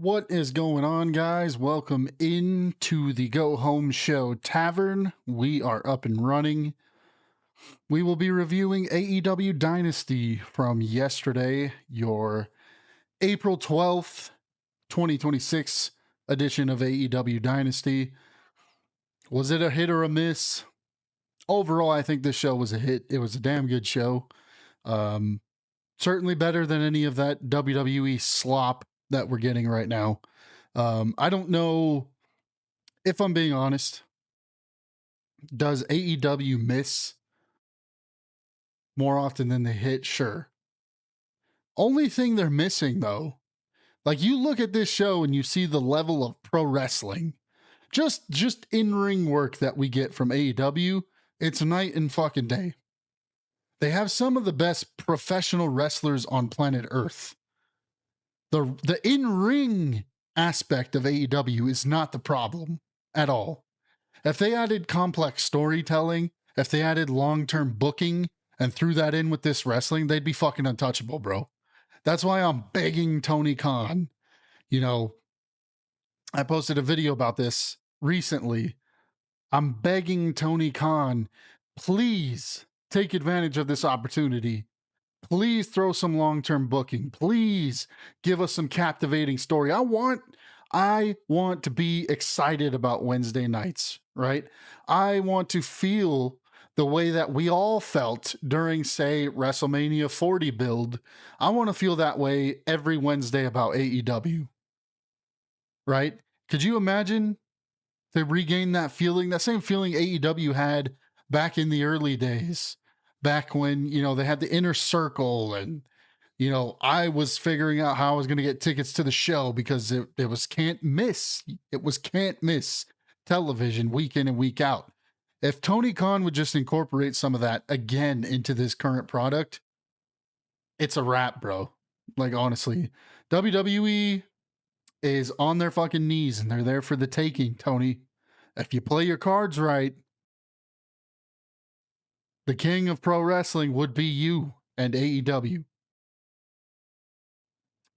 What is going on, guys? Welcome into the Go Home Show Tavern. We are up and running. We will be reviewing AEW Dynasty from yesterday, your April 12th, 2026 edition of AEW Dynasty. Was it a hit or a miss? Overall, I think this show was a hit. It was a damn good show. Certainly better than any of that WWE slop that we're getting right now. I don't know if I'm being honest. Does AEW miss more often than they hit? Sure. Only thing they're missing, though, like you look at this show and you see the level of pro wrestling, just in-ring work that we get from AEW, it's night and fucking day. They have some of the best professional wrestlers on planet Earth. The in-ring aspect of AEW is not the problem at all. If they added complex storytelling, if they added long-term booking and threw that in with this wrestling, they'd be fucking untouchable, bro. That's why I'm begging Tony Khan. You know, I posted a video about this recently. I'm begging Tony Khan, please take advantage of this opportunity. Please throw some long-term booking. Please give us some captivating story. I want to be excited about Wednesday nights, right? I want to feel the way that we all felt during, say, WrestleMania 40 build. I want to feel that way every Wednesday about AEW, right? Could you imagine to regain that feeling, that same feeling AEW had back in the early days? Back when, they had the Inner Circle and, I was figuring out how I was going to get tickets to the show because it was can't miss. It was can't miss television week in and week out. If Tony Khan would just incorporate some of that again into this current product, it's a wrap, bro. Like, honestly, WWE is on their fucking knees and they're there for the taking, Tony. If you play your cards right, the king of pro wrestling would be you and AEW.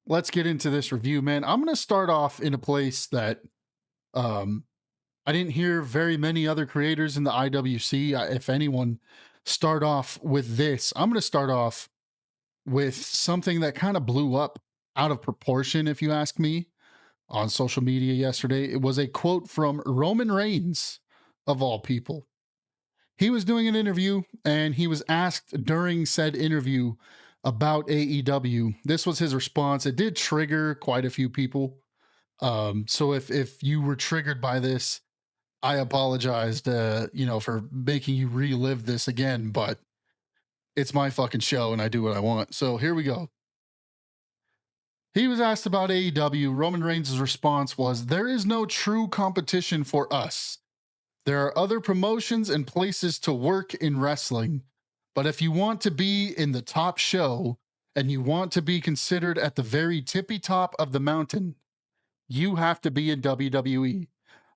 Let's get into this review, man. I'm going to start off in a place that I didn't hear very many other creators in the IWC, if anyone, start off with this. I'm going to start off with something that kind of blew up out of proportion, if you ask me, on social media yesterday. It was a quote from Roman Reigns, of all people. He was doing an interview and he was asked during said interview about AEW. This was his response. It did trigger quite a few people. So if you were triggered by this, I apologized, for making you relive this again, but it's my fucking show and I do what I want. So here we go. He was asked about AEW. Roman Reigns' response was, "There is no true competition for us. There are other promotions and places to work in wrestling. But if you want to be in the top show and you want to be considered at the very tippy top of the mountain, you have to be in WWE.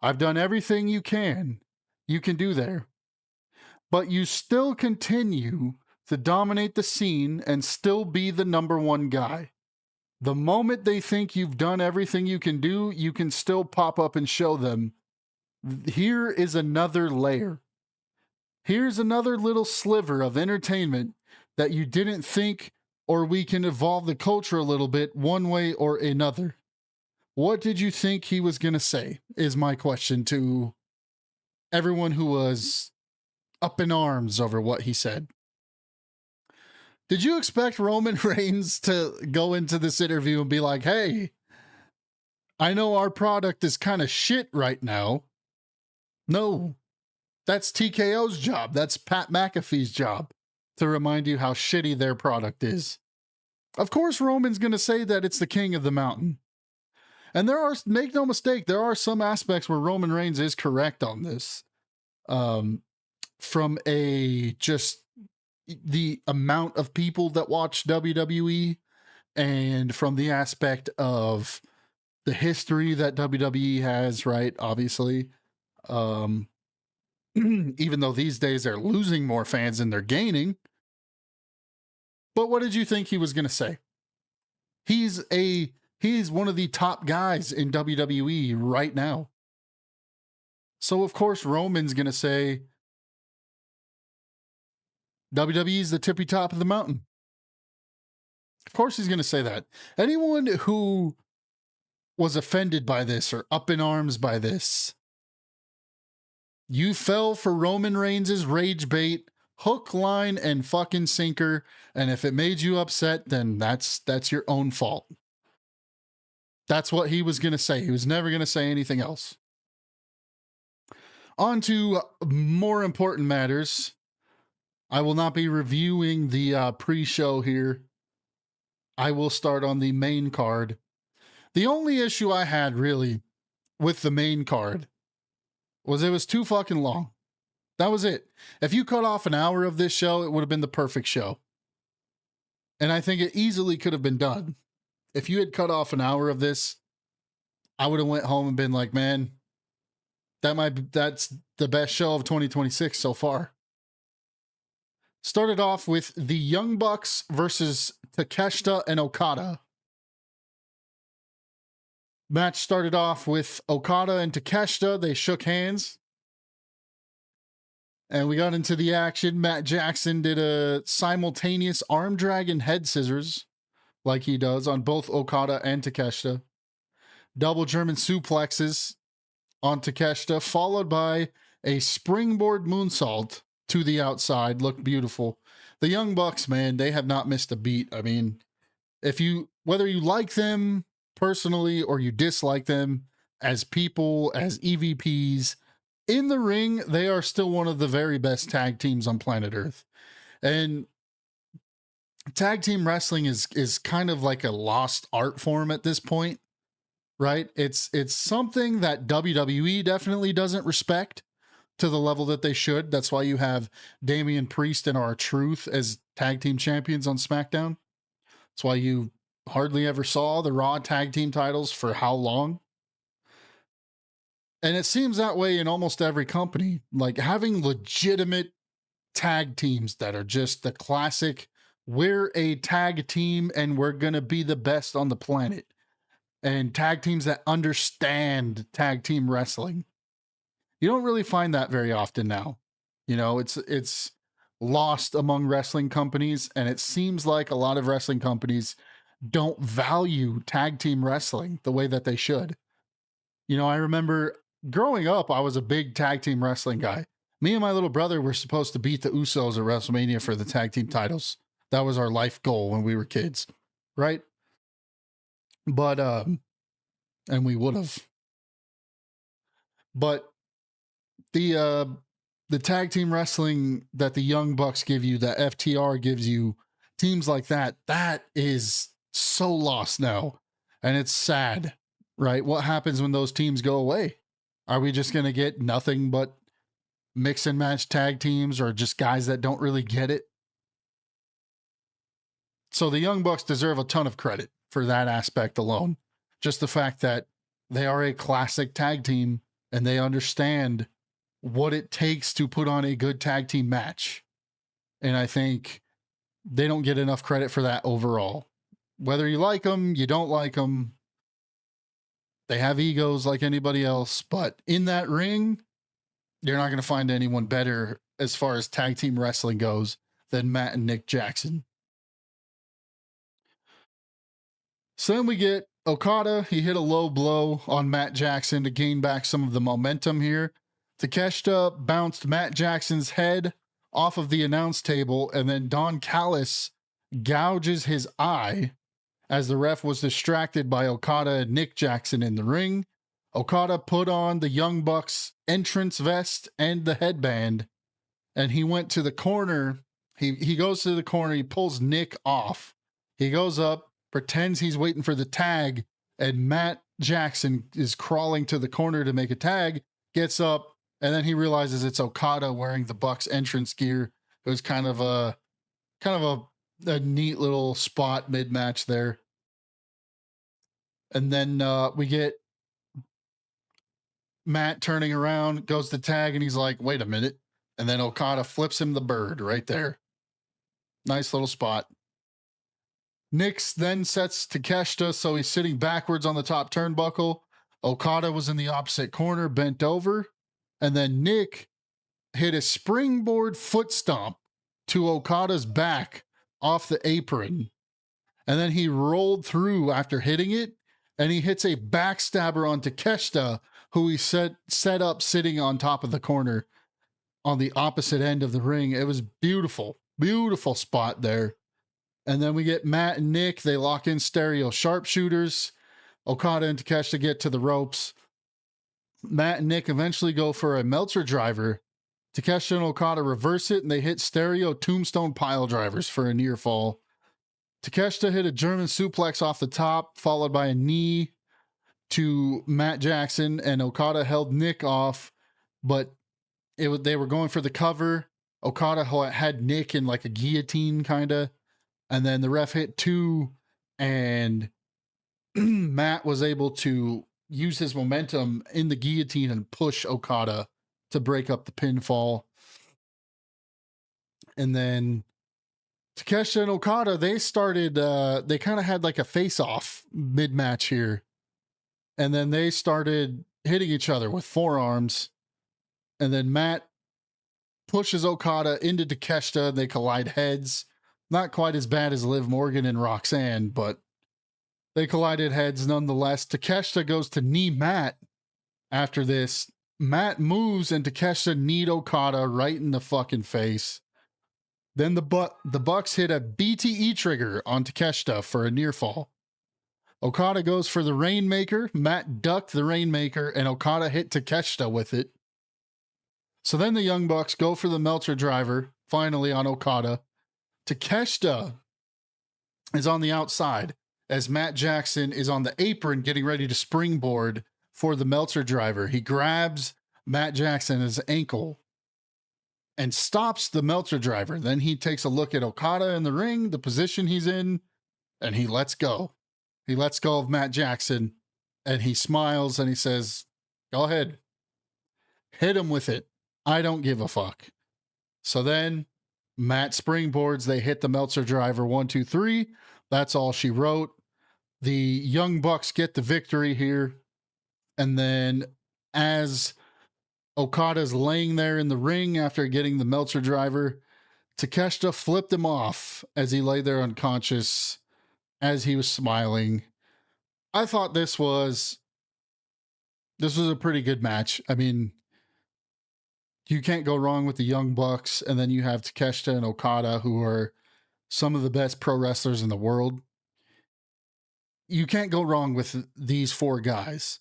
I've done everything you can do there. But you still continue to dominate the scene and still be the number one guy. The moment they think you've done everything you can do, you can still pop up and show them, here is another layer. Here's another little sliver of entertainment that you didn't think, or we can evolve the culture a little bit one way or another." What did you think he was going to say is my question to everyone who was up in arms over what he said. Did you expect Roman Reigns to go into this interview and be like, hey, I know our product is kind of shit right now? No, that's TKO's job. That's Pat McAfee's job to remind you how shitty their product is. Of course, Roman's going to say that it's the king of the mountain. And there are, make no mistake, there are some aspects where Roman Reigns is correct on this. From a just the amount of people that watch WWE, and from the aspect of the history that WWE has, right? Obviously, even though these days they're losing more fans than they're gaining. But what did you think he was going to say? He's one of the top guys in WWE right now. So of course Roman's going to say WWE is the tippy top of the mountain. Of course he's going to say that. Anyone who was offended by this or up in arms by this, you fell for Roman Reigns' rage bait, hook, line, and fucking sinker. And if it made you upset, then that's your own fault. That's what he was going to say. He was never going to say anything else. On to more important matters. I will not be reviewing the pre-show here. I will start on the main card. The only issue I had really with the main card was it was too fucking long. That was it. If you cut off an hour of this show, it would have been the perfect show. And I think it easily could have been done. If you had cut off an hour of this, I would have went home and been like, man, that's the best show of 2026 so far. Started off with the Young Bucks versus Takeshita and Okada. Match started off with Okada and Takeshita. They shook hands. And we got into the action. Matt Jackson did a simultaneous arm drag and head scissors, like he does on both Okada and Takeshita. Double German suplexes on Takeshita, followed by a springboard moonsault to the outside. Looked beautiful. The Young Bucks, man, they have not missed a beat. I mean, whether you like them personally or you dislike them as people, as EVPs, in the ring, they are still one of the very best tag teams on planet Earth. And tag team wrestling is kind of like a lost art form at this point, right? It's something that WWE definitely doesn't respect to the level that they should. That's why you have Damian Priest and R-Truth as tag team champions on SmackDown. That's why you hardly ever saw the Raw tag team titles for how long? And it seems that way in almost every company. Like having legitimate tag teams that are just the classic, we're a tag team and we're going to be the best on the planet. And tag teams that understand tag team wrestling. You don't really find that very often now. You know, it's lost among wrestling companies, and it seems like a lot of wrestling companies don't value tag team wrestling the way that they should. You know, I remember growing up, I was a big tag team wrestling guy. Me and my little brother were supposed to beat the Usos at WrestleMania for the tag team titles. That was our life goal when we were kids, right? But and we would have. But the tag team wrestling that the Young Bucks give you, that FTR gives you, teams like that is so lost now. And it's sad, right? What happens when those teams go away? Are we just going to get nothing but mix and match tag teams or just guys that don't really get it? So the Young Bucks deserve a ton of credit for that aspect alone. Just the fact that they are a classic tag team and they understand what it takes to put on a good tag team match. And I think they don't get enough credit for that overall. Whether you like them, you don't like them, they have egos like anybody else. But in that ring, you're not going to find anyone better as far as tag team wrestling goes than Matt and Nick Jackson. So then we get Okada. He hit a low blow on Matt Jackson to gain back some of the momentum here. Takeshita bounced Matt Jackson's head off of the announce table, and then Don Callis gouges his eye as the ref was distracted by Okada and Nick Jackson in the ring. Okada put on the Young Bucks entrance vest and the headband, and he went to the corner. He goes to the corner. He pulls Nick off. He goes up, pretends he's waiting for the tag, and Matt Jackson is crawling to the corner to make a tag, gets up, and then he realizes it's Okada wearing the Bucks entrance gear. It was kind of a neat little spot mid-match there. And then we get Matt turning around, goes to tag, and he's like, wait a minute. And then Okada flips him the bird right there. Nice little spot. Nix then sets Takeshita, so he's sitting backwards on the top turnbuckle. Okada was in the opposite corner, bent over. And then Nick hit a springboard foot stomp to Okada's back off the apron. And then he rolled through after hitting it, and he hits a backstabber on Takeshita, who he set up sitting on top of the corner on the opposite end of the ring. It was beautiful, beautiful spot there. And then we get Matt and Nick. They lock in stereo sharpshooters. Okada and Takeshita get to the ropes. Matt and Nick eventually go for a Meltzer driver. Takeshita and Okada reverse it, and they hit stereo tombstone pile drivers for a near fall. Takeshita hit a German suplex off the top, followed by a knee to Matt Jackson, and Okada held Nick off, but they were going for the cover. Okada had Nick in like a guillotine kind of, and then the ref hit 2, and Matt was able to use his momentum in the guillotine and push Okada to break up the pinfall. And then Takeshita and Okada, they started, they kind of had like a face-off mid-match here. And then they started hitting each other with forearms. And then Matt pushes Okada into Takeshita, and they collide heads. Not quite as bad as Liv Morgan and Roxanne, but they collided heads nonetheless. Takeshita goes to knee Matt after this. Matt moves, and Takeshita kneed Okada right in the fucking face. Then the Bucks hit a BTE trigger on Takeshita for a near fall. Okada goes for the Rainmaker. Matt ducked the Rainmaker, and Okada hit Takeshita with it. So then the Young Bucks go for the Meltzer driver, finally on Okada. Takeshita is on the outside as Matt Jackson is on the apron getting ready to springboard for the Meltzer driver. He grabs Matt Jackson's ankle and stops the Meltzer driver. Then he takes a look at Okada in the ring, the position he's in, and he lets go. He lets go of Matt Jackson, and he smiles, and he says, go ahead. Hit him with it. I don't give a fuck. So then Matt springboards. They hit the Meltzer driver 1, 2, 3. That's all she wrote. The Young Bucks get the victory here. And then as Okada's laying there in the ring after getting the Meltzer driver, Takeshita flipped him off as he lay there unconscious as he was smiling. I thought this was a pretty good match. I mean, you can't go wrong with the Young Bucks, and then you have Takeshita and Okada, who are some of the best pro wrestlers in the world. You can't go wrong with these 4 guys.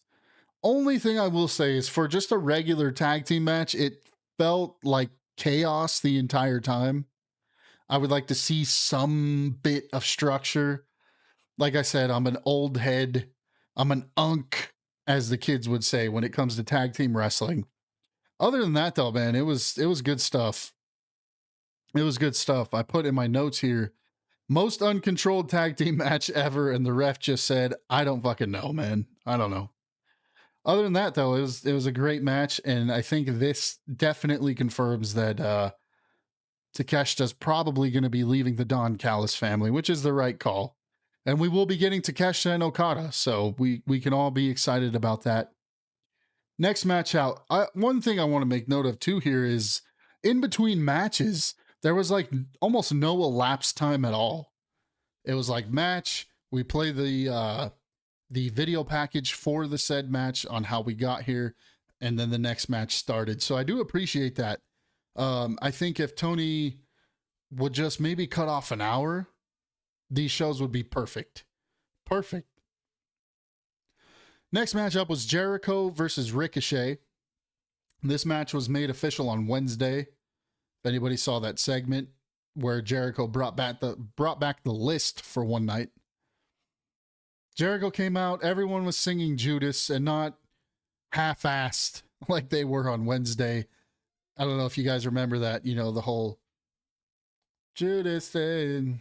Only thing I will say is for just a regular tag team match, it felt like chaos the entire time. I would like to see some bit of structure. Like I said, I'm an old head. I'm an unk, as the kids would say when it comes to tag team wrestling. Other than that, though, man, it was good stuff. It was good stuff. I put in my notes here, most uncontrolled tag team match ever, and the ref just said, I don't fucking know, man. I don't know. Other than that, though, it was a great match, and I think this definitely confirms that Takeshita's probably going to be leaving the Don Callis family, which is the right call. And we will be getting Takeshita and Okada, so we can all be excited about that. Next match out. One thing I want to make note of too here is in between matches, there was like almost no elapsed time at all. It was like match. We play the video package for the said match on how we got here, and then the next match started. So I do appreciate that. I think if Tony would just maybe cut off an hour, these shows would be perfect. Perfect. Next matchup was Jericho versus Ricochet. This match was made official on Wednesday. If anybody saw that segment where Jericho brought back the list for one night. Jericho came out, everyone was singing Judas and not half-assed like they were on Wednesday. I don't know if you guys remember that, you know, the whole Judas in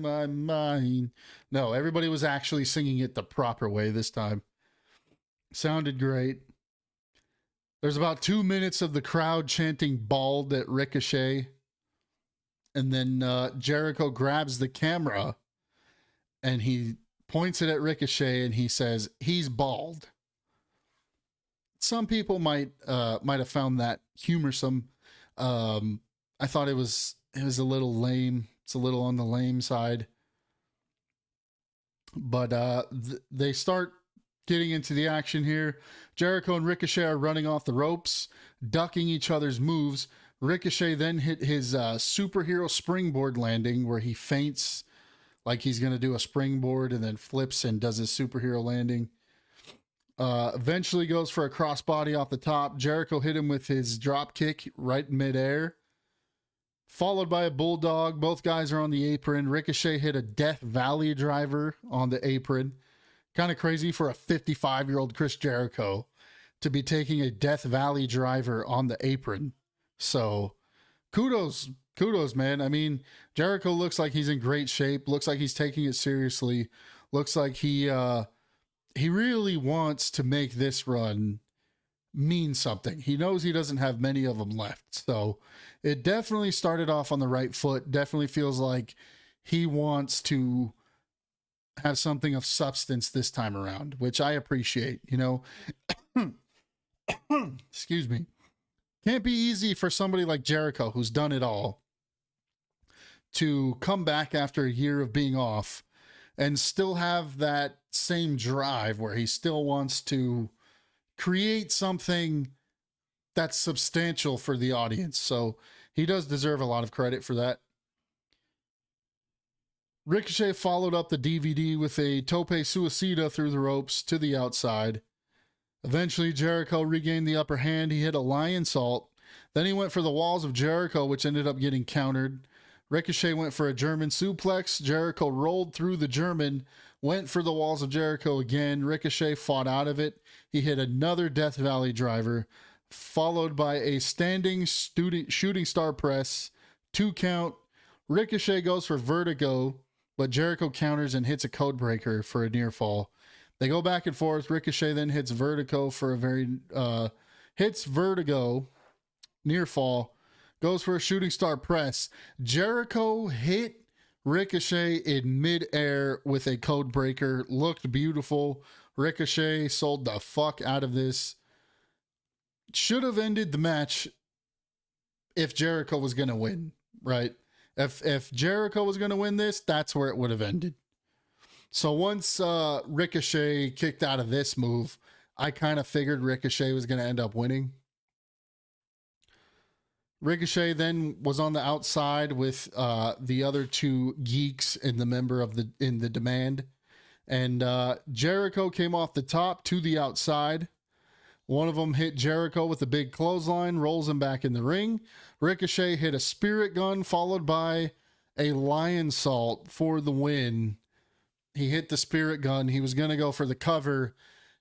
my mind. No, everybody was actually singing it the proper way this time. Sounded great. There's about 2 minutes of the crowd chanting bald at Ricochet. And then Jericho grabs the camera and he points it at Ricochet and he says, "He's bald." Some people might have found that humorsome. I thought it was a little lame. It's a little on the lame side. But they start getting into the action here. Jericho and Ricochet are running off the ropes, ducking each other's moves. Ricochet then hit his superhero springboard landing where he feints like he's going to do a springboard and then flips and does his superhero landing. Eventually goes for a crossbody off the top. Jericho hit him with his drop kick right midair, followed by a bulldog. Both guys are on the apron. Ricochet hit a Death Valley driver on the apron. Kind of crazy for a 55-year-old Chris Jericho to be taking a Death Valley driver on the apron. So kudos, man. I mean, Jericho looks like he's in great shape. Looks like he's taking it seriously. Looks like he really wants to make this run mean something. He knows he doesn't have many of them left. So it definitely started off on the right foot. Definitely feels like he wants to have something of substance this time around, which I appreciate, you know. Excuse me. Can't be easy for somebody like Jericho, who's done it all, to come back after a year of being off and still have that same drive where he still wants to create something that's substantial for the audience. So he does deserve a lot of credit for that. Ricochet followed up the DVD with a tope suicida through the ropes to the outside. Eventually, Jericho regained the upper hand. He hit a lion salt. Then he went for the walls of Jericho, which ended up getting countered. Ricochet went for a German suplex. Jericho rolled through the German, went for the walls of Jericho again. Ricochet fought out of it. He hit another Death Valley driver, followed by a standing shooting star press, 2 count. Ricochet goes for vertigo, but Jericho counters and hits a code breaker for a near fall. They go back and forth. Ricochet then hits vertigo for hits vertigo, near fall, goes for a shooting star press. Jericho hit Ricochet in midair with a code breaker. Looked beautiful. Ricochet sold the fuck out of this. Should have ended the match if Jericho was going to win, right? If Jericho was going to win this, that's where it would have ended. So once Ricochet kicked out of this move, I kind of figured Ricochet was going to end up winning. Ricochet then was on the outside with the other 2 geeks in the Demand, and Jericho came off the top to the outside. One of them hit Jericho with a big clothesline, rolls him back in the ring. Ricochet hit a spirit gun followed by a lion salt for the win. He hit the spirit gun. He was going to go for the cover,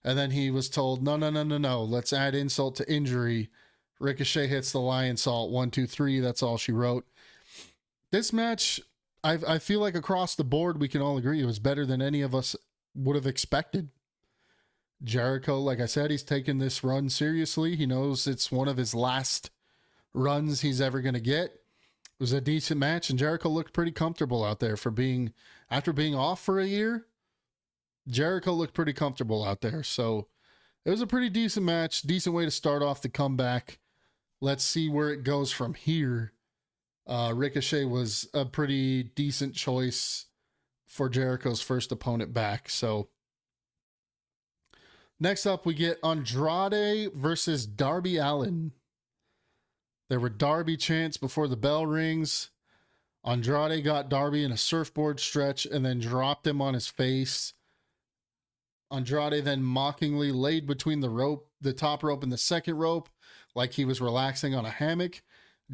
and then he was told, no. Let's add insult to injury. Ricochet hits the lion salt. 1, 2, 3. That's all she wrote. This match, I feel like across the board, we can all agree it was better than any of us would have expected. Jericho, like I said, he's taken this run seriously. He knows it's one of his last runs he's ever going to get. It was a decent match, and Jericho looked pretty comfortable out there after being off for a year. Jericho looked pretty comfortable out there. So it was a pretty decent match, decent way to start off the comeback. Let's see where it goes from here. Ricochet was a pretty decent choice for Jericho's first opponent back. So Next up, we get Andrade versus Darby Allin. There were Darby chants before the bell rings. Andrade got Darby in a surfboard stretch and then dropped him on his face. Andrade then mockingly laid between the top rope and the second rope, like he was relaxing on a hammock.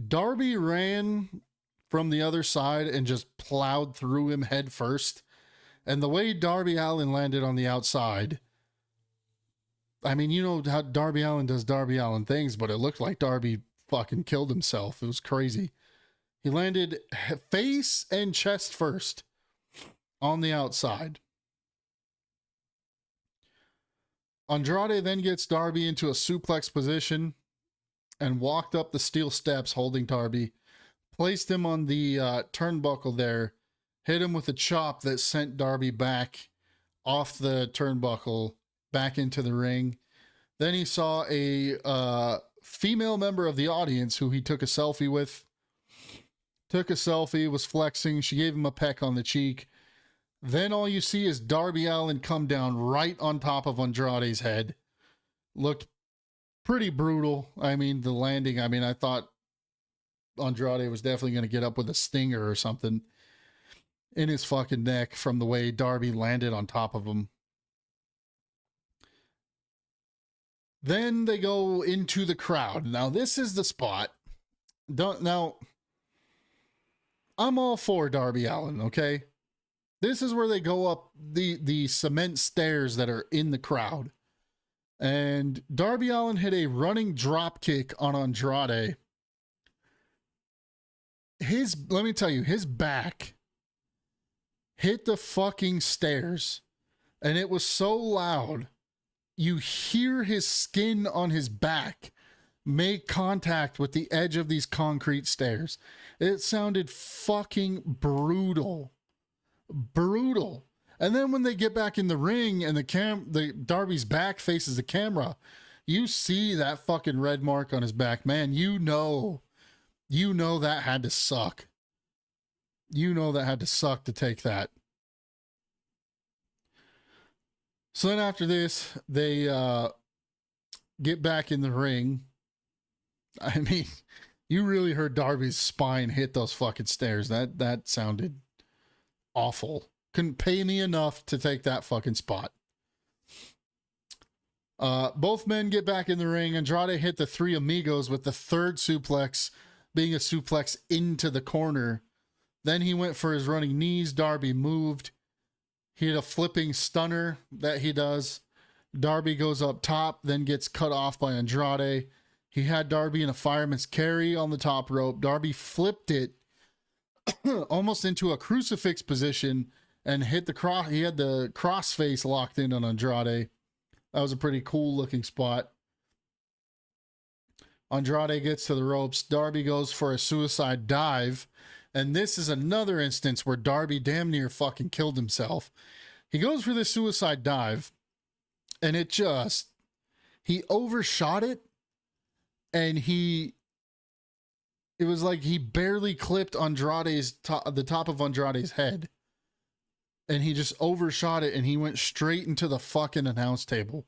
Darby ran from the other side and just plowed through him head first. And the way Darby Allin landed on the outside, I mean, you know how Darby Allin does Darby Allin things, but it looked like Darby fucking killed himself. It was crazy. He landed face and chest first on the outside. Andrade then gets Darby into a suplex position and walked up the steel steps holding Darby, placed him on the turnbuckle there, hit him with a chop that sent Darby back off the turnbuckle, back into the ring. Then he saw a female member of the audience who he took a selfie with. Took a selfie, was flexing. She gave him a peck on the cheek. Then all you see is Darby Allin come down right on top of Andrade's head. Looked pretty brutal. I mean, the landing, I thought Andrade was definitely going to get up with a stinger or something in his fucking neck from the way Darby landed on top of him. Then they go into the crowd. Now, this is the spot. Now, I'm all for Darby Allin, okay? This is where they go up the cement stairs that are in the crowd. And Darby Allin hit a running drop kick on Andrade. Let me tell you, his back hit the fucking stairs. And it was so loud, you hear his skin on his back make contact with the edge of these concrete stairs. It sounded fucking brutal. Brutal. And then when they get back in the ring and the Darby's back faces the camera, you see that fucking red mark on his back. Man, you know that had to suck. You know that had to suck to take that. So then after this, they get back in the ring. I mean, you really heard Darby's spine hit those fucking stairs. That sounded awful. Couldn't pay me enough to take that fucking spot. Both men get back in the ring. Andrade hit the three amigos with the third suplex being a suplex into the corner. Then he went for his running knees. Darby moved. He had a flipping stunner that he does. Darby goes up top, then gets cut off by Andrade. He had Darby in a fireman's carry on the top rope. Darby flipped it almost into a crucifix position and hit the cross. He had the crossface locked in on Andrade. That was a pretty cool looking spot. Andrade gets to the ropes. Darby goes for a suicide dive. And this is another instance where Darby damn near fucking killed himself. He goes for this suicide dive and he overshot it. And it was like he barely clipped the top of Andrade's head. And he just overshot it and he went straight into the fucking announce table.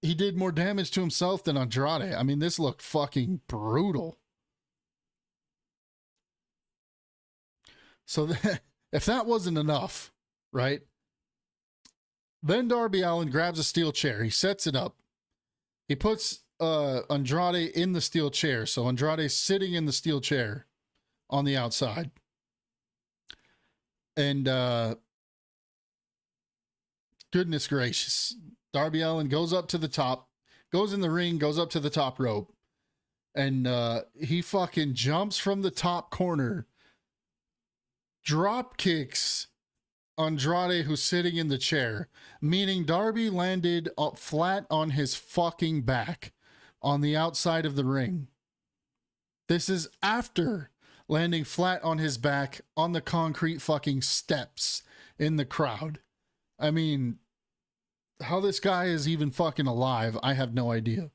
He did more damage to himself than Andrade. I mean, this looked fucking brutal. So if that wasn't enough, right? Then Darby Allin grabs a steel chair. He sets it up. He puts Andrade in the steel chair. So Andrade's sitting in the steel chair on the outside. And goodness gracious. Darby Allin goes up to the top, goes in the ring, goes up to the top rope. And he fucking jumps from the top corner, drop kicks Andrade, who's sitting in the chair, meaning Darby landed up flat on his fucking back on the outside of the ring. This is after landing flat on his back on the concrete fucking steps in the crowd. I mean, how this guy is even fucking alive, I have no idea.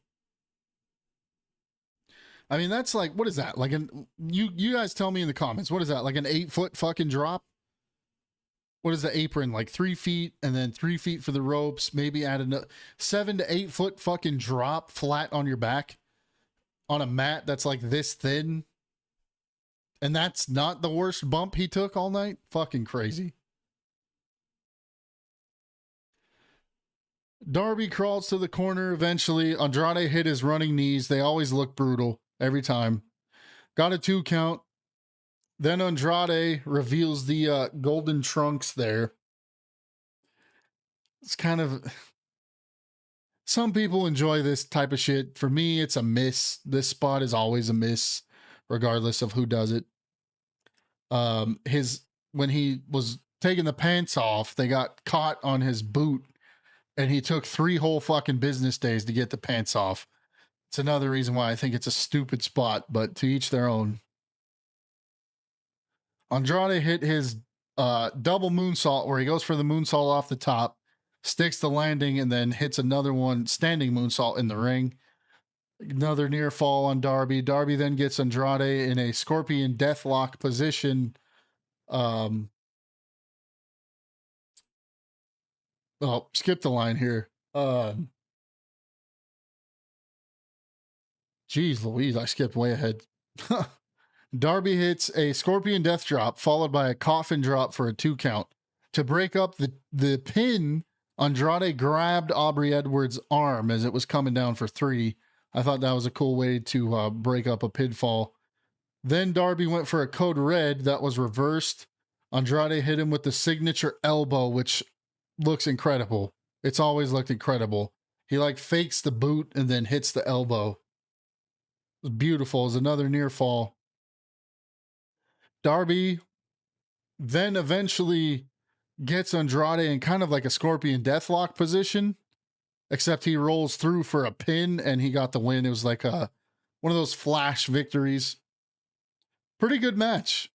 I mean, that's like, what is that? Like you guys tell me in the comments, what is that? Like an 8-foot fucking drop? what is the apron, like 3 feet, and then 3 feet for the ropes, maybe add a 7 to 8 foot fucking drop flat on your back on a mat that's like this thin. And that's not the worst bump he took all night. Fucking crazy. Darby crawls to the corner eventually. Andrade hit his running knees. They always look brutal every time. Got a 2 count. Then Andrade reveals the golden trunks there. It's kind of... Some people enjoy this type of shit. For me, it's a miss. This spot is always a miss, regardless of who does it. When he was taking the pants off, they got caught on his boot, and he took 3 whole fucking business days to get the pants off. It's another reason why I think it's a stupid spot, but to each their own. Andrade hit his double moonsault where he goes for the moonsault off the top, sticks the landing, and then hits another one standing moonsault in the ring. Another near fall on Darby. Darby then gets Andrade in a scorpion deathlock position. Skip the line here. Geez Louise, I skipped way ahead. Darby hits a scorpion death drop followed by a coffin drop for a 2 count. To break up the pin, Andrade grabbed Aubrey Edwards' arm as it was coming down for 3. I thought that was a cool way to break up a pinfall. Then Darby went for a code red that was reversed. Andrade hit him with the signature elbow, which looks incredible. It's always looked incredible. He like fakes the boot and then hits the elbow. It was beautiful. It was another near fall. Darby then eventually gets Andrade in kind of like a scorpion deathlock position, except he rolls through for a pin and he got the win. It was like one of those flash victories. Pretty good match.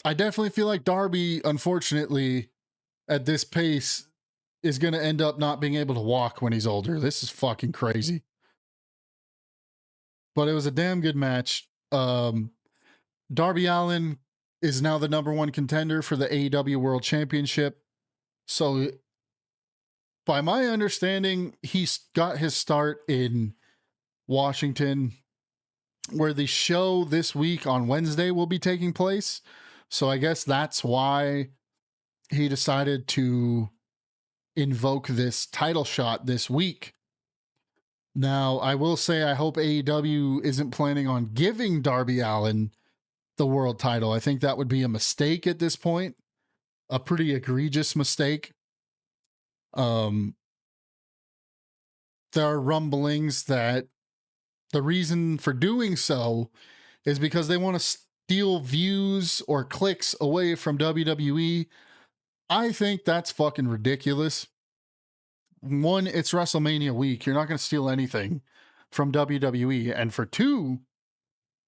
I definitely feel like Darby, unfortunately, at this pace, is going to end up not being able to walk when he's older. This is fucking crazy. But it was a damn good match. Darby Allin is now the #1 contender for the AEW World Championship. So, by my understanding, he's got his start in Washington, where the show this week on Wednesday will be taking place. So I guess that's why he decided to invoke this title shot this week. Now, I will say I hope AEW isn't planning on giving Darby Allin the world title. I think that would be a mistake at this point. A pretty egregious mistake. There are rumblings that the reason for doing so is because they want to steal views or clicks away from WWE. I think that's fucking ridiculous. One, it's WrestleMania week. You're not going to steal anything from WWE. And for 2,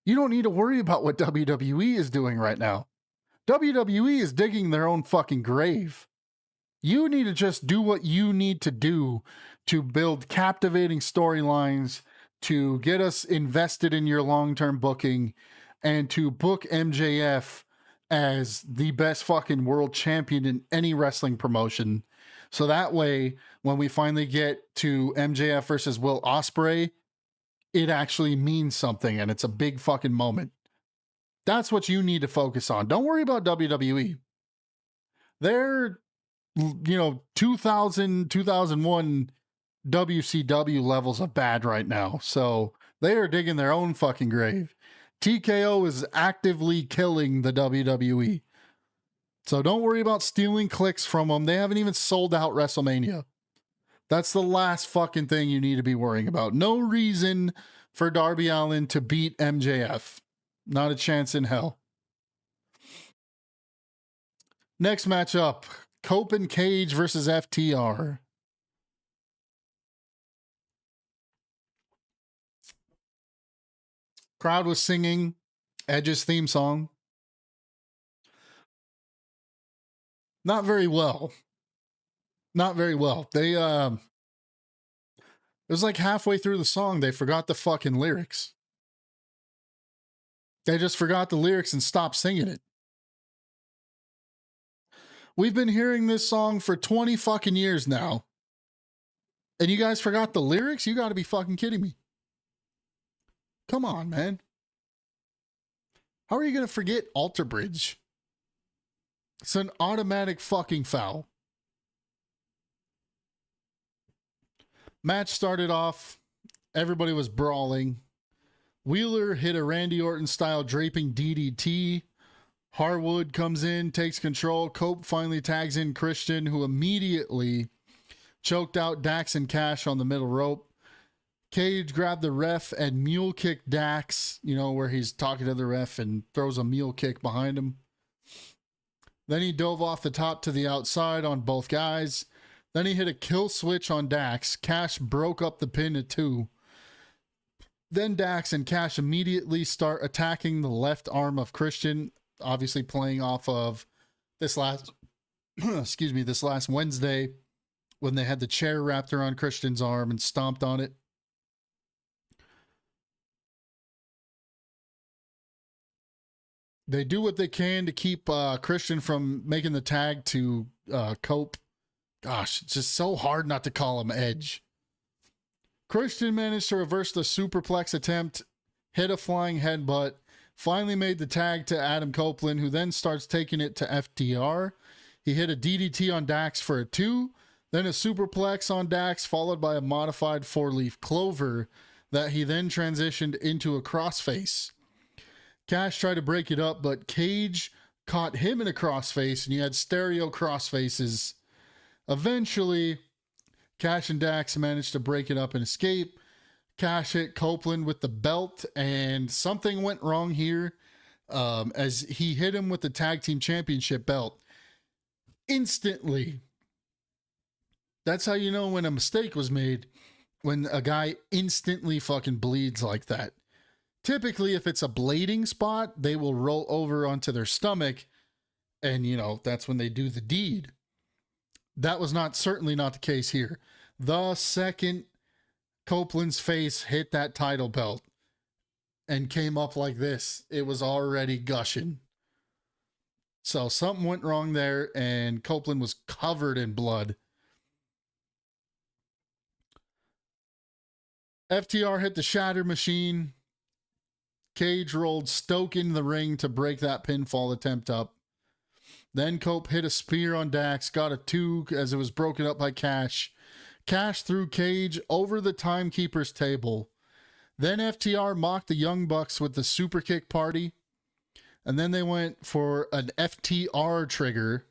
you don't need to worry about what WWE is doing right now. WWE is digging their own fucking grave. You need to just do what you need to do to build captivating storylines, to get us invested in your long-term booking, and to book MJF as the best fucking world champion in any wrestling promotion. So that way, when we finally get to MJF versus Will Ospreay, it actually means something and it's a big fucking moment. That's what you need to focus on. Don't worry about WWE. They're, 2000, 2001 WCW levels of bad right now. So they are digging their own fucking grave. TKO is actively killing the WWE. So don't worry about stealing clicks from them. They haven't even sold out WrestleMania. That's the last fucking thing you need to be worrying about. No reason for Darby Allin to beat MJF. Not a chance in hell. Next matchup, Cope and Cage versus FTR. Crowd was singing Edge's theme song. Not very well. Not very well. They it was like halfway through the song they forgot the fucking lyrics. They just forgot the lyrics and stopped singing it. We've been hearing this song for 20 fucking years now. And you guys forgot the lyrics? You got to be fucking kidding me. Come on, man. How are you going to forget Alter Bridge? It's an automatic fucking foul. Match started off. Everybody was brawling. Wheeler hit a Randy Orton style draping DDT. Harwood comes in, takes control. Cope finally tags in Christian, who immediately choked out Dax and Cash on the middle rope. Cage grabbed the ref and mule kicked Dax, where he's talking to the ref and throws a mule kick behind him. Then he dove off the top to the outside on both guys. Then he hit a kill switch on Dax. Cash broke up the pin to 2. Then Dax and Cash immediately start attacking the left arm of Christian, obviously playing off of this last Wednesday when they had the chair wrapped around Christian's arm and stomped on it. They do what they can to keep Christian from making the tag to Cope. Gosh, it's just so hard not to call him Edge. Christian managed to reverse the superplex attempt, hit a flying headbutt, finally made the tag to Adam Copeland, who then starts taking it to FTR. He hit a DDT on Dax for a 2, then a superplex on Dax, followed by a modified 4-leaf clover that he then transitioned into a crossface. Cash tried to break it up, but Cage caught him in a crossface, and you had stereo crossfaces. Eventually, Cash and Dax managed to break it up and escape. Cash hit Copeland with the belt, and something went wrong here as he hit him with the tag team championship belt. Instantly. That's how you know when a mistake was made, when a guy instantly fucking bleeds like that. Typically, if it's a blading spot, they will roll over onto their stomach, and, that's when they do the deed. That was certainly not the case here. The second Copeland's face hit that title belt and came up like this, it was already gushing. So something went wrong there, and Copeland was covered in blood. FTR hit the shatter machine. Cage rolled Stoke in the ring to break that pinfall attempt up. Then Cope hit a spear on Dax, got a 2 as it was broken up by Cash. Cash threw Cage over the timekeeper's table. Then FTR mocked the Young Bucks with the super kick party. And then they went for an FTR trigger.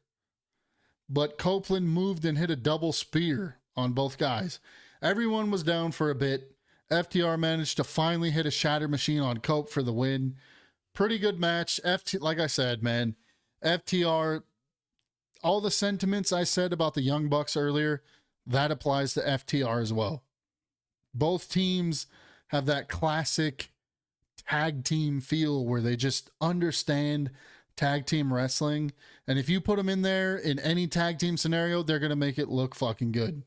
But Copeland moved and hit a double spear on both guys. Everyone was down for a bit. FTR managed to finally hit a shatter machine on Cope for the win. Pretty good match. Like I said, man, FTR, all the sentiments I said about the Young Bucks earlier, that applies to FTR as well. Both teams have that classic tag team feel where they just understand tag team wrestling. And if you put them in there in any tag team scenario, they're going to make it look fucking good.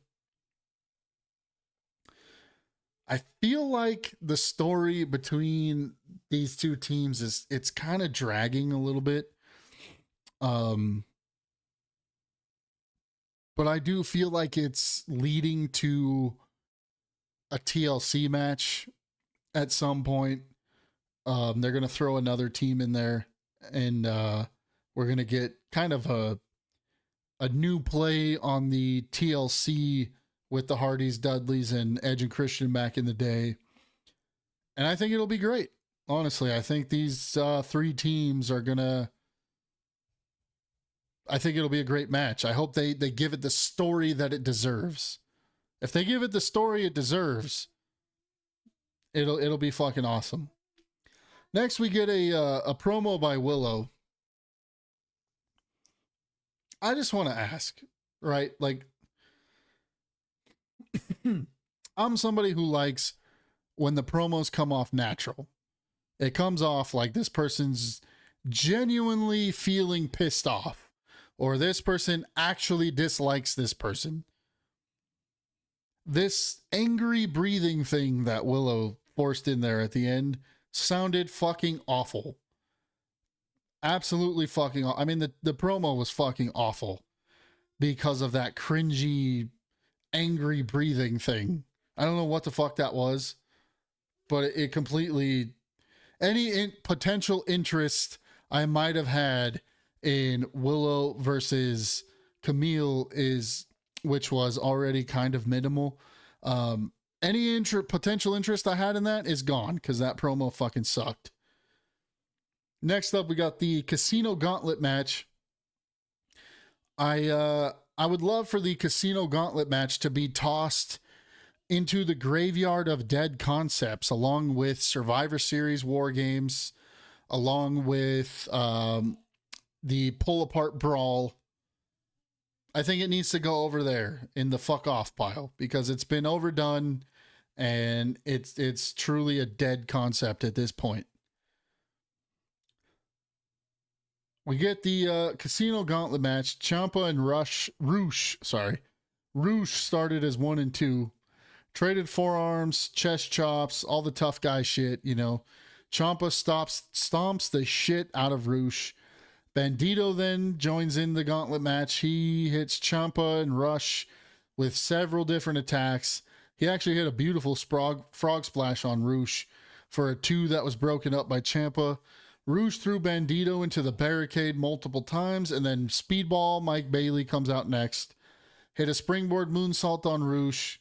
I feel like the story between these two teams it's kind of dragging a little bit. But I do feel like it's leading to a TLC match at some point. They're going to throw another team in there, and we're going to get kind of a new play on the TLC with the Hardys, Dudleys, and Edge and Christian back in the day. And I think it'll be great. Honestly, I think these 3 teams are going to... I think it'll be a great match. I hope they give it the story that it deserves. If they give it the story it deserves, it'll be fucking awesome. Next, we get a promo by Willow. I just want to ask, right? Like, I'm somebody who likes when the promos come off natural. It comes off like this person's genuinely feeling pissed off, or this person actually dislikes this person. This angry breathing thing that Willow forced in there at the end sounded fucking awful. Absolutely fucking. I mean, the promo was fucking awful because of that cringy, angry breathing thing. I don't know what the fuck that was, but it completely any potential interest I might have had in Willow versus Camille is, which was already kind of minimal. Um, any potential interest I had in that is gone because that promo fucking sucked. Next up, we got the Casino Gauntlet match. I would love for the Casino Gauntlet match to be tossed into the graveyard of dead concepts, along with Survivor Series War Games, along with the Pull Apart Brawl. I think it needs to go over there in the fuck off pile because it's been overdone and it's truly a dead concept at this point. We get the Casino Gauntlet match. Ciampa and Roosh started as 1 and 2. Traded forearms, chest chops, all the tough guy shit, you know. Ciampa stomps the shit out of Roosh. Bandito then joins in the gauntlet match. He hits Ciampa and Rush with several different attacks. He actually hit a beautiful frog splash on Roosh for a 2 that was broken up by Ciampa. Roosh threw Bandito into the barricade multiple times, and then Speedball Mike Bailey comes out next. Hit a springboard moonsault on Roosh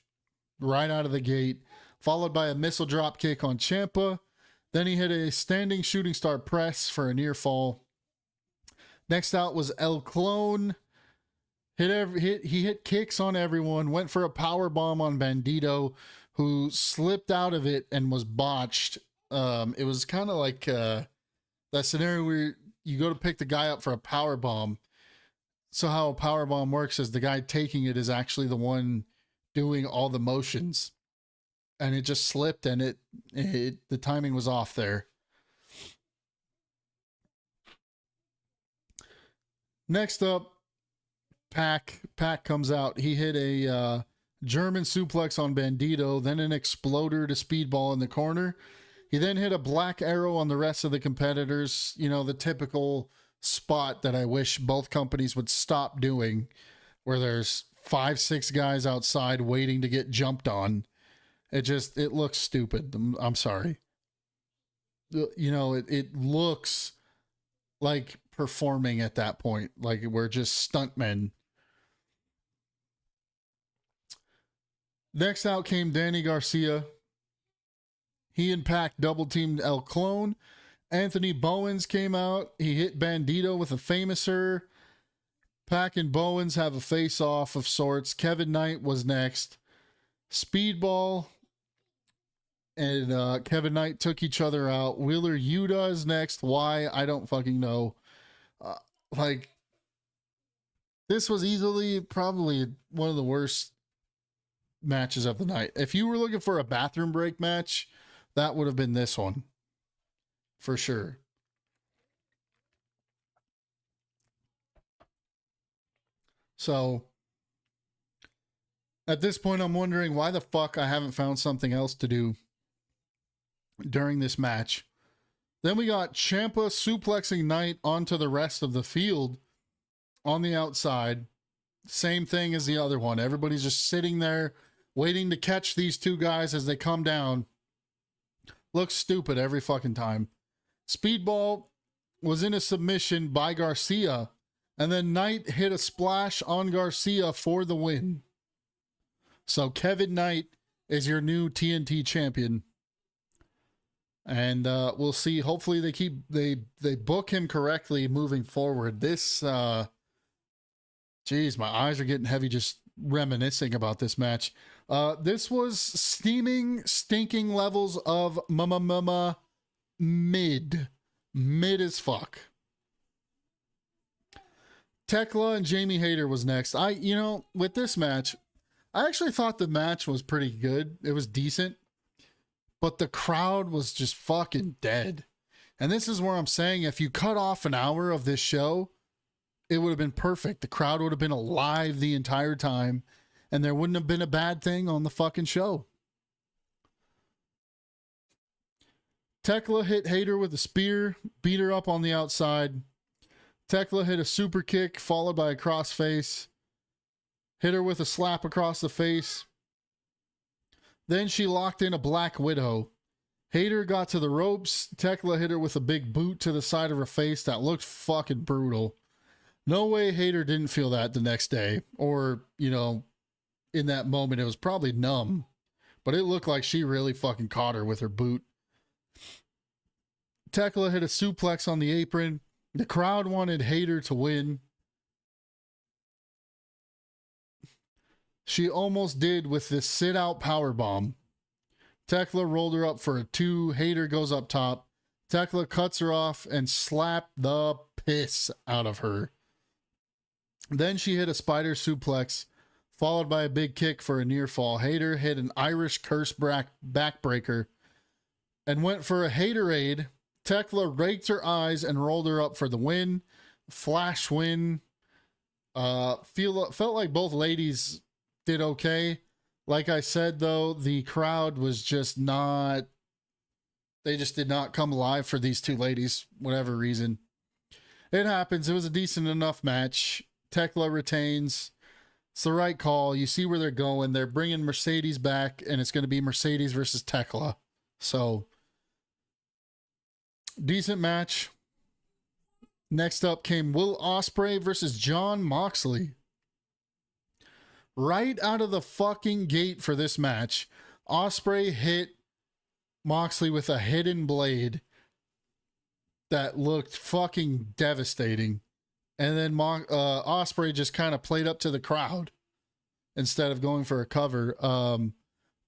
right out of the gate, followed by a missile drop kick on Ciampa. Then he hit a standing shooting star press for a near fall. Next out was El Clone. He hit kicks on everyone, went for a power bomb on Bandito, who slipped out of it and was botched. It was kind of like that scenario where you go to pick the guy up for a power bomb. So how a power bomb works is the guy taking it is actually the one doing all the motions, and it just slipped, and the timing was off there. Next up, Pac comes out. He hit a German suplex on Bandito, then an exploder to Speedball in the corner. He then hit a black arrow on the rest of the competitors. You know, the typical spot that I wish both companies would stop doing, where there's 5-6 guys outside waiting to get jumped on. It looks stupid. I'm sorry. You know, it looks like performing at that point. Like we're just stuntmen. Next out came Danny Garcia. He and Pac double teamed El Clone. Anthony Bowens came out. He hit Bandito with a Famouser. Pac and Bowens have a face-off of sorts. Kevin Knight was next. Speedball and Kevin Knight took each other out. Wheeler Yuta is next. Why? I don't fucking know. This was easily probably one of the worst matches of the night. If you were looking for a bathroom break match, that would have been this one. For sure. So, at this point, I'm wondering why the fuck I haven't found something else to do during this match. Then we got Ciampa suplexing Knight onto the rest of the field on the outside. Same thing as the other one. Everybody's just sitting there waiting to catch these two guys as they come down. Looks stupid every fucking time. Speedball was in a submission by Garcia, and then Knight hit a splash on Garcia for the win. So Kevin Knight is your new TNT champion. And we'll see. Hopefully they book him correctly moving forward. This geez, my eyes are getting heavy just reminiscing about this match. This was steaming, stinking levels of mid as fuck. Tekla and Jamie Hayter was next. With this match, I actually thought the match was pretty good. It was decent, but the crowd was just fucking dead. And this is where I'm saying, if you cut off an hour of this show, it would have been perfect. The crowd would have been alive the entire time, and there wouldn't have been a bad thing on the fucking show. Tekla hit Hayter with a spear, beat her up on the outside. Tekla hit a super kick followed by a crossface. Hit her with a slap across the face. Then she locked in a Black Widow. Hayter got to the ropes. Tekla hit her with a big boot to the side of her face that looked fucking brutal. No way Hayter didn't feel that the next day. Or, in that moment, it was probably numb. But it looked like she really fucking caught her with her boot. Tekla hit a suplex on the apron. The crowd wanted Hayter to win. She almost did with this sit-out powerbomb. Tekla rolled her up for a 2. Hayter goes up top. Tekla cuts her off and slapped the piss out of her. Then she hit a spider suplex, followed by a big kick for a near fall. Hayter hit an Irish curse backbreaker and went for a Haterade. Tekla raked her eyes and rolled her up for the win. Flash win. Felt like both ladies did okay. Like I said, though, the crowd was just not... They just did not come alive for these two ladies, whatever reason. It happens. It was a decent enough match. Tekla retains. It's the right call. You see where they're going. They're bringing Mercedes back, and it's going to be Mercedes versus Tekla. So, decent match. Next up came Will Ospreay versus Jon Moxley. Right out of the fucking gate for this match, Ospreay hit Moxley with a hidden blade that looked fucking devastating. And then Ospreay just kind of played up to the crowd instead of going for a cover.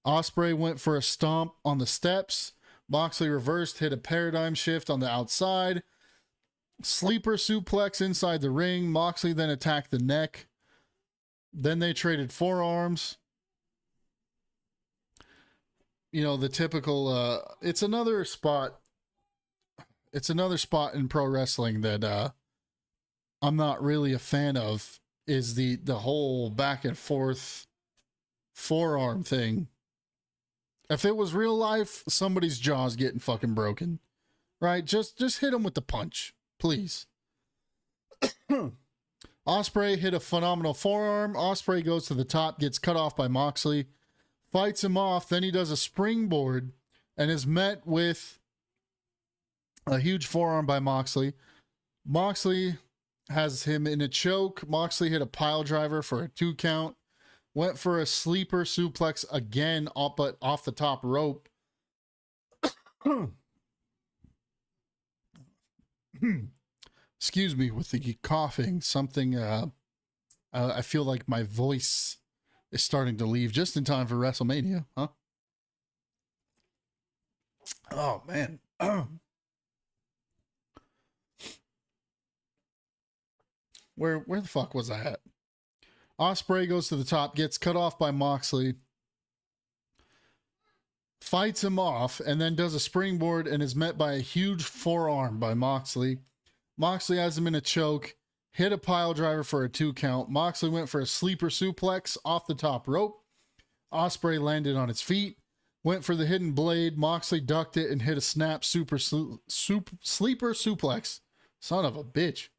Ospreay went for a stomp on the steps. Moxley reversed, hit a paradigm shift on the outside. Sleeper suplex inside the ring. Moxley then attacked the neck. Then they traded forearms. The typical, it's another spot in pro wrestling that I'm not really a fan of, is the whole back and forth forearm thing. If it was real life, somebody's jaw's getting fucking broken, right? Just hit them with the punch, please. Ospreay hit a phenomenal forearm. Ospreay goes to the top, gets cut off by Moxley, fights him off. Then he does a springboard and is met with a huge forearm by Moxley. Moxley has him in a choke. Moxley hit a pile driver for a 2 count. Went for a sleeper suplex again, but off the top rope. Excuse me with the coughing. Something, I feel like my voice is starting to leave just in time for WrestleMania, huh? Oh, man. Where the fuck was I at? Ospreay goes to the top, gets cut off by Moxley, fights him off, and then does a springboard and is met by a huge forearm by Moxley. Moxley has him in a choke, hit a pile driver for a 2 count. Moxley went for a sleeper suplex off the top rope. Ospreay landed on his feet, went for the hidden blade. Moxley ducked it and hit a snap sleeper suplex. Son of a bitch.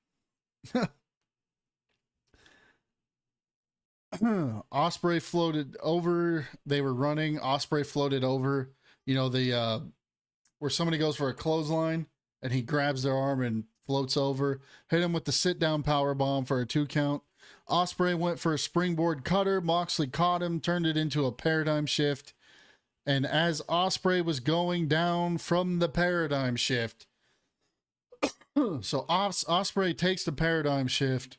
Ospreay floated over. They were running. Ospreay floated over. Where somebody goes for a clothesline and he grabs their arm and floats over. Hit him with the sit down power bomb for a 2 count. Ospreay went for a springboard cutter. Moxley caught him, turned it into a paradigm shift. And as Ospreay was going down from the paradigm shift, so Ospreay takes the paradigm shift.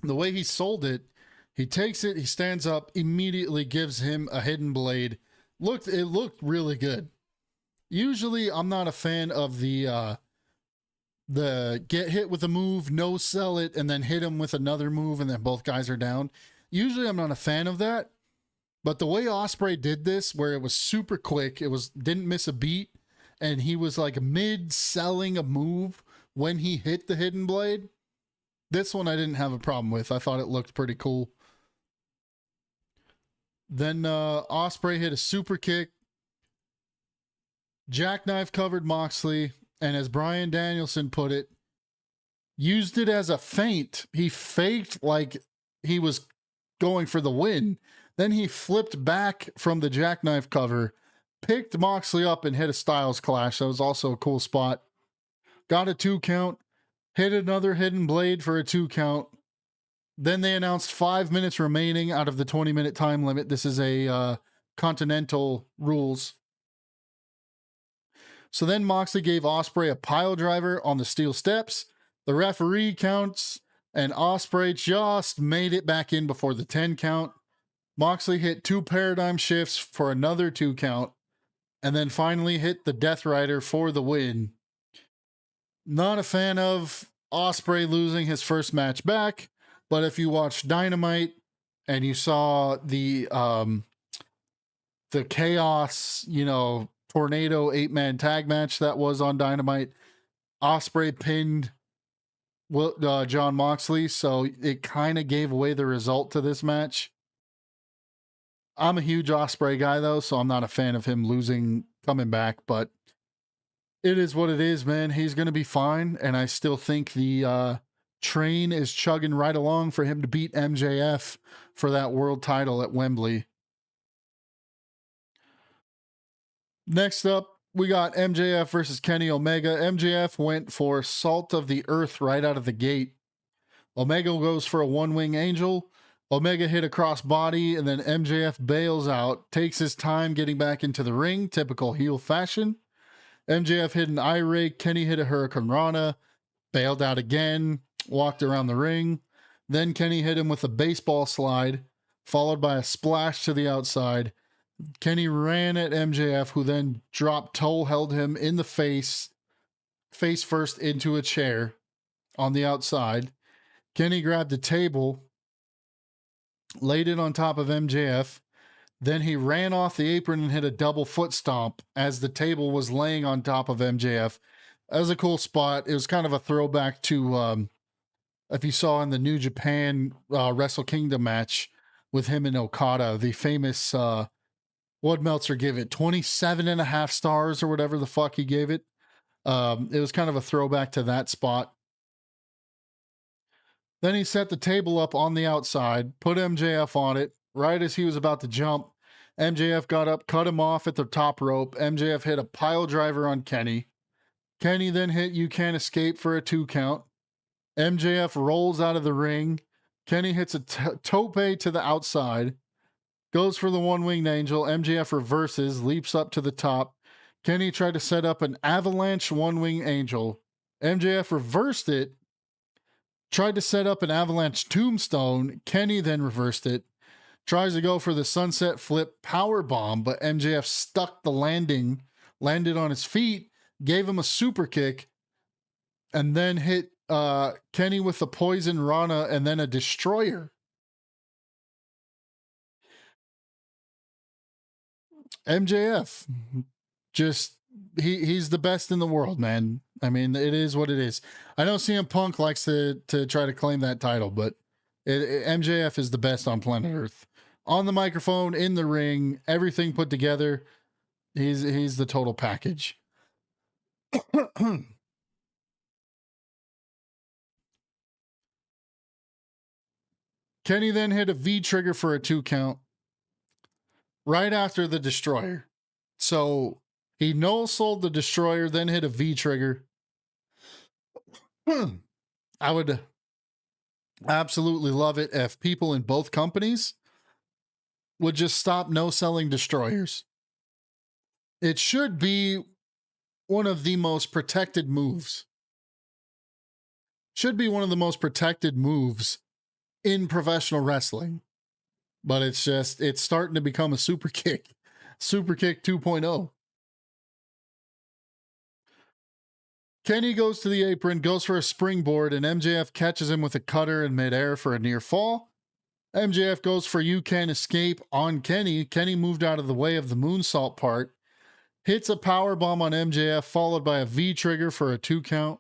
The way he sold it, he takes it, he stands up, immediately gives him a hidden blade. It looked really good. Usually, I'm not a fan of the get hit with a move, no sell it, and then hit him with another move, and then both guys are down. Usually, I'm not a fan of that. But the way Ospreay did this, where it was super quick, didn't miss a beat, and he was like mid-selling a move when he hit the hidden blade. This one I didn't have a problem with. I thought it looked pretty cool. Then Ospreay hit a super kick. Jackknife covered Moxley. And as Bryan Danielson put it, used it as a feint. He faked like he was going for the win. Then he flipped back from the jackknife cover, picked Moxley up, and hit a Styles Clash. That was also a cool spot. Got a 2 count, hit another hidden blade for a 2 count. Then they announced 5 minutes remaining out of the 20-minute time limit. This is a Continental rules. So then Moxley gave Ospreay a pile driver on the steel steps. The referee counts, and Ospreay just made it back in before the 10 count. Moxley hit 2 paradigm shifts for another 2 count, and then finally hit the Death Rider for the win. Not a fan of Ospreay losing his first match back, but if you watched Dynamite and you saw the chaos, tornado 8-man tag match that was on Dynamite, Ospreay pinned John Moxley, so it kind of gave away the result to this match. I'm a huge Ospreay guy, though, so I'm not a fan of him coming back, but it is what it is, man. He's going to be fine, and I still think the train is chugging right along for him to beat MJF for that world title at Wembley. Next up, we got MJF versus Kenny Omega. MJF went for Salt of the Earth right out of the gate. Omega goes for a one-wing angel. Omega hit a crossbody, and then MJF bails out, takes his time getting back into the ring, typical heel fashion. MJF hit an eye rake. Kenny hit a Hurricane Rana, bailed out again, walked around the ring. Then Kenny hit him with a baseball slide, followed by a splash to the outside. Kenny ran at MJF, who then dropped toe, held him in the face first into a chair on the outside. Kenny grabbed a table, laid it on top of MJF. Then he ran off the apron and hit a double foot stomp as the table was laying on top of MJF. That was a cool spot. It was kind of a throwback to, if you saw in the New Japan Wrestle Kingdom match with him and Okada, the famous, what Meltzer give it, 27.5 stars or whatever the fuck he gave it. It was kind of a throwback to that spot. Then he set the table up on the outside, put MJF on it. Right as he was about to jump, MJF got up, cut him off at the top rope. MJF hit a pile driver on Kenny. Kenny then hit You Can't Escape for a 2 count. MJF rolls out of the ring. Kenny hits a tope to the outside. Goes for the one-winged angel. MJF reverses, leaps up to the top. Kenny tried to set up an avalanche one-winged angel. MJF reversed it. Tried to set up an avalanche tombstone. Kenny then reversed it. Tries to go for the sunset flip power bomb, but MJF stuck the landing, landed on his feet, gave him a super kick, and then hit Kenny with the poison Rana and then a destroyer. MJF, just he's the best in the world, man. I mean, it is what it is. I know CM Punk likes to try to claim that title, but MJF is the best on planet Earth. On the microphone, in the ring, everything put together. He's the total package. Kenny then hit a V trigger for a 2 count right after the destroyer. So he no-sold the destroyer, then hit a V trigger. I would absolutely love it if people in both companies would just stop no-selling destroyers. It should be one of the most protected moves. Should be one of the most protected moves in professional wrestling. But it's starting to become a super kick. Super kick 2.0. Kenny goes to the apron, goes for a springboard, and MJF catches him with a cutter in midair for a near fall. MJF goes for You Can't Escape on Kenny. Kenny moved out of the way of the moonsault part. Hits a power bomb on MJF, followed by a V trigger for a 2 count.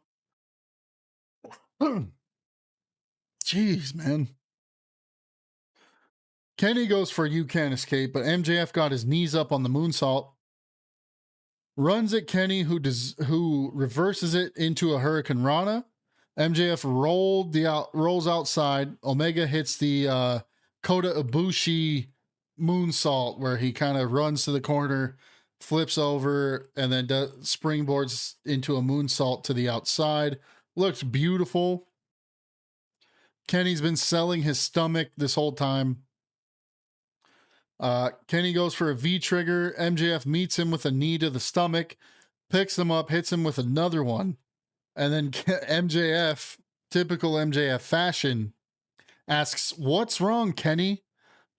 Jeez, man. Kenny goes for You Can't Escape, but MJF got his knees up on the moonsault. Runs at Kenny, who reverses it into a Hurricane Rana. MJF rolls outside. Omega hits the Kota Ibushi moonsault where he kind of runs to the corner, flips over, and then springboards into a moonsault to the outside. Looks beautiful. Kenny's been selling his stomach this whole time. Kenny goes for a V trigger. MJF meets him with a knee to the stomach, picks him up, hits him with another one. And then MJF, typical MJF fashion, asks, "What's wrong, Kenny?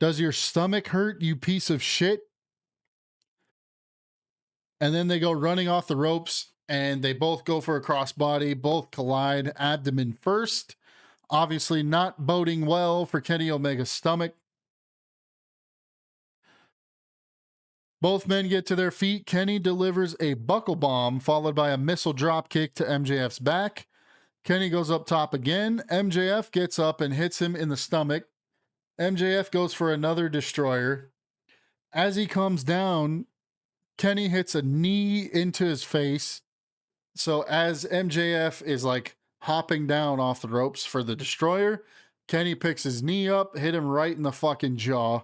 Does your stomach hurt, you piece of shit?" And then they go running off the ropes and they both go for a crossbody, both collide abdomen first. Obviously not boding well for Kenny Omega's stomach. Both men get to their feet. Kenny delivers a buckle bomb followed by a missile drop kick to MJF's back. Kenny goes up top again. MJF gets up and hits him in the stomach. MJF goes for another destroyer. As he comes down, Kenny hits a knee into his face. So as MJF is like hopping down off the ropes for the destroyer, Kenny picks his knee up, hit him right in the fucking jaw.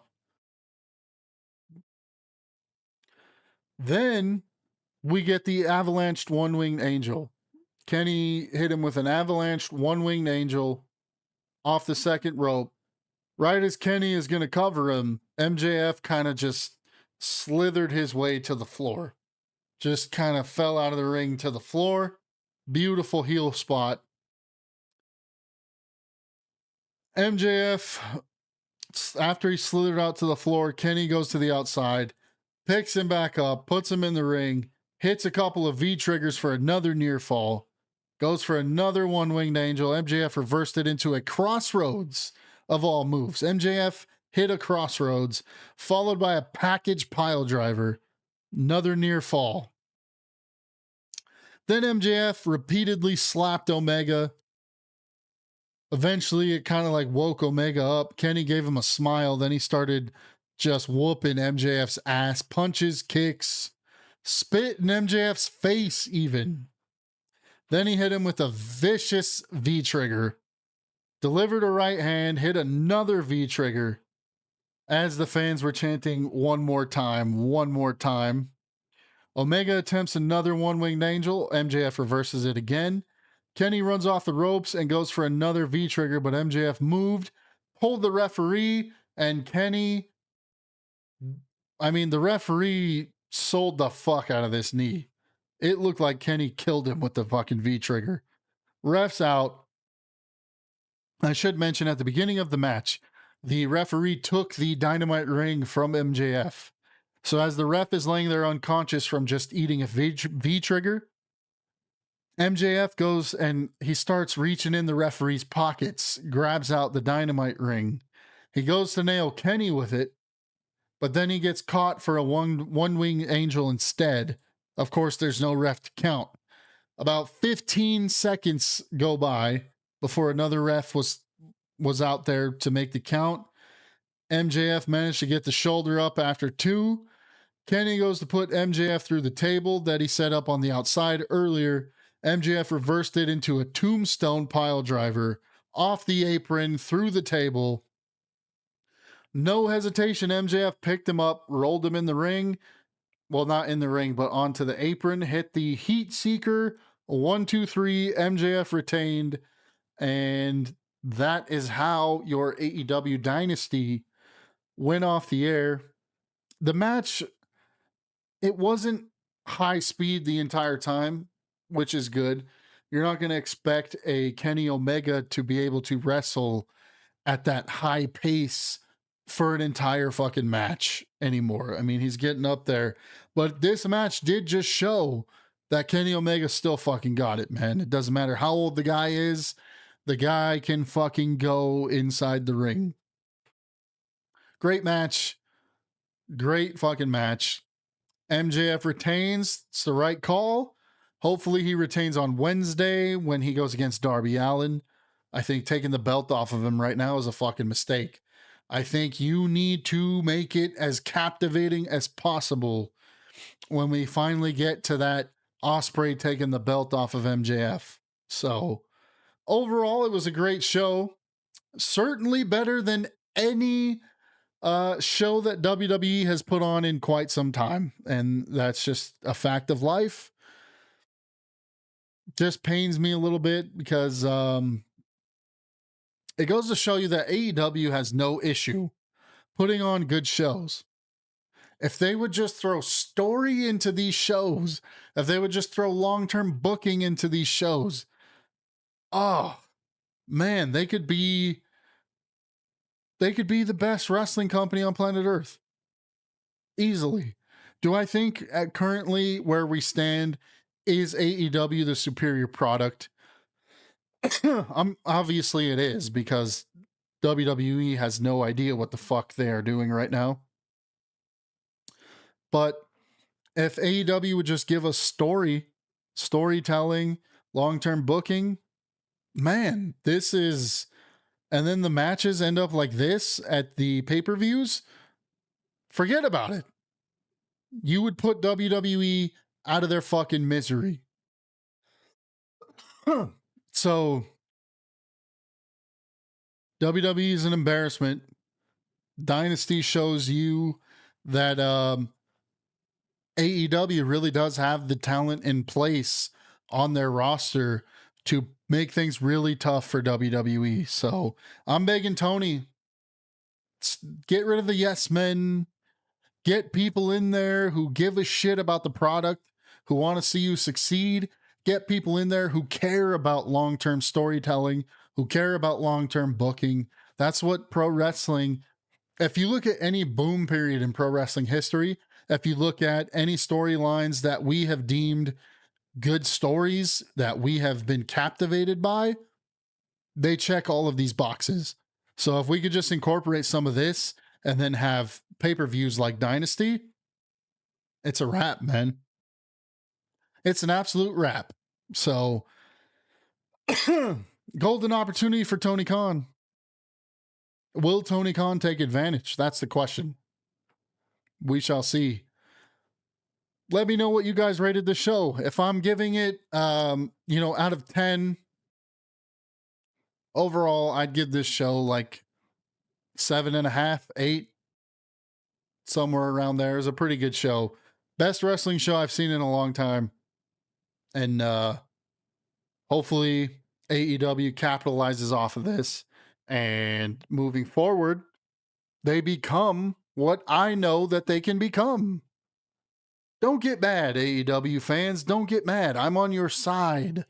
Then we get the avalanched one-winged angel. Kenny hit him with an avalanched one-winged angel off the second rope. Right as Kenny is going to cover him, MJF kind of just slithered his way to the floor. Just kind of fell out of the ring to the floor. Beautiful heel spot. MJF, after he slithered out to the floor, Kenny goes to the outside, picks him back up, puts him in the ring, hits a couple of V triggers for another near fall, goes for another one-winged angel. MJF reversed it into a crossroads of all moves. MJF hit a crossroads, followed by a package pile driver, another near fall. Then MJF repeatedly slapped Omega. Eventually, it kind of like woke Omega up. Kenny gave him a smile. Then he started just whooping MJF's ass. Punches, kicks, spit in MJF's face even. Then he hit him with a vicious V-trigger. Delivered a right hand, hit another V-trigger. As the fans were chanting, "One more time, one more time." Omega attempts another one-winged angel. MJF reverses it again. Kenny runs off the ropes and goes for another V-trigger, but MJF moved, pulled the referee, and the referee sold the fuck out of this knee. It looked like Kenny killed him with the fucking V-trigger. Ref's out. I should mention at the beginning of the match, the referee took the dynamite ring from MJF. So as the ref is laying there unconscious from just eating a V-trigger, MJF goes and he starts reaching in the referee's pockets, grabs out the dynamite ring. He goes to nail Kenny with it, but then he gets caught for a one-winged angel instead. Of course, there's no ref to count. About 15 seconds go by before another ref was out there to make the count. MJF managed to get the shoulder up after 2. Kenny goes to put MJF through the table that he set up on the outside earlier. MJF reversed it into a tombstone pile driver off the apron through the table. No hesitation, MJF picked him up, rolled him in the ring. Well, not in the ring, but onto the apron. Hit the Heat Seeker. 1, 2, 3. MJF retained. And that is how your AEW Dynasty went off the air. The match, it wasn't high speed the entire time, which is good. You're not going to expect a Kenny Omega to be able to wrestle at that high pace for an entire fucking match anymore. I mean, he's getting up there. But this match did just show that Kenny Omega still fucking got it, man. It doesn't matter how old the guy is. The guy can fucking go inside the ring. Great match. Great fucking match. MJF retains. It's the right call. Hopefully he retains on Wednesday when he goes against Darby Allin. I think taking the belt off of him right now is a fucking mistake. I think you need to make it as captivating as possible when we finally get to that Ospreay taking the belt off of MJF. So overall, it was a great show. Certainly better than any show that WWE has put on in quite some time. And that's just a fact of life. Just pains me a little bit because it goes to show you that AEW has no issue putting on good shows. If they would just throw story into these shows, if they would just throw long-term booking into these shows, oh man, they could be the best wrestling company on planet Earth. Easily. Do I think at currently where we stand is AEW the superior product? Obviously it is, because WWE has no idea what the fuck they are doing right now. But if AEW would just give us storytelling, long-term booking, man, this is, and then the matches end up like this at the pay-per-views, forget about it. You would put WWE out of their fucking misery. So WWE is an embarrassment. Dynasty shows you that AEW really does have the talent in place on their roster to make things really tough for WWE. So I'm begging Tony, get rid of the yes men, get people in there who give a shit about the product, who want to see you succeed, get people in there who care about long-term storytelling, who care about long-term booking. That's what pro wrestling, if you look at any boom period in pro wrestling history, if you look at any storylines that we have deemed good stories that we have been captivated by, they check all of these boxes. So if we could just incorporate some of this and then have pay-per-views like Dynasty, it's a wrap, man. It's an absolute wrap. So golden opportunity for Tony Khan. Will Tony Khan take advantage? That's the question. We shall see. Let me know what you guys rated the show. If I'm giving it, out of 10, overall, I'd give this show like 7.5, 8, somewhere around there. It's a pretty good show. Best wrestling show I've seen in a long time. And hopefully AEW capitalizes off of this. And moving forward, they become what I know that they can become. Don't get mad, AEW fans. Don't get mad. I'm on your side.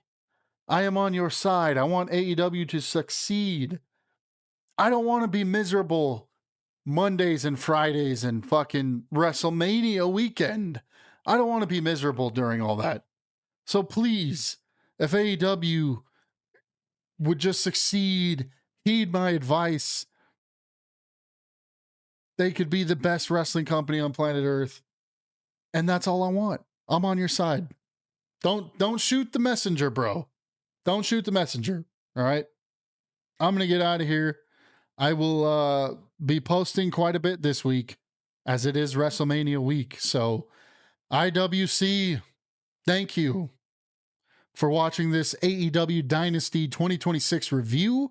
I am on your side. I want AEW to succeed. I don't want to be miserable Mondays and Fridays and fucking WrestleMania weekend. I don't want to be miserable during all that. So please, if AEW would just succeed, heed my advice, they could be the best wrestling company on planet Earth. And that's all I want. I'm on your side. Don't shoot the messenger, bro. Don't shoot the messenger. All right. I'm going to get out of here. I will be posting quite a bit this week as it is WrestleMania week. So IWC, thank you for watching this AEW Dynasty 2026 review.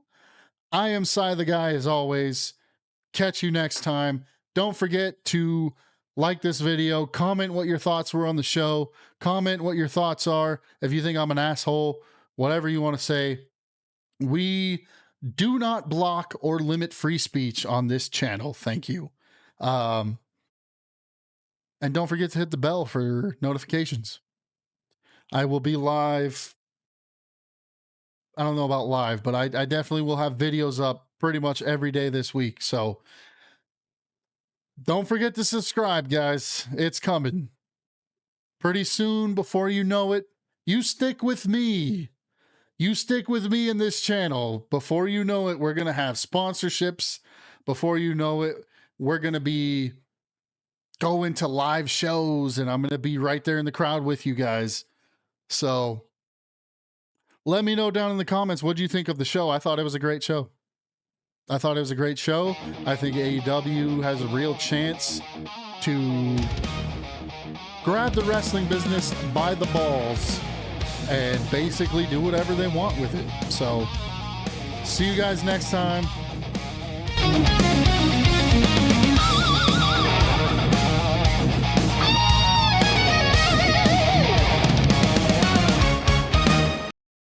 I am Cy the Guy as always. Catch you next time. Don't forget to like this video, comment what your thoughts were on the show, comment what your thoughts are. If you think I'm an asshole, whatever you want to say. We do not block or limit free speech on this channel. Thank you. And don't forget to hit the bell for notifications. I will be live. I don't know about live, but I definitely will have videos up pretty much every day this week. So don't forget to subscribe, guys. It's coming. Pretty soon, before you know it, you stick with me. You stick with me in this channel. Before you know it, we're going to have sponsorships. Before you know it, we're going to be going to live shows, and I'm going to be right there in the crowd with you guys. So let me know down in the comments, what do you think of the show? I thought it was a great show. I thought it was a great show. I think AEW has a real chance to grab the wrestling business by the balls and basically do whatever they want with it. So see you guys next time.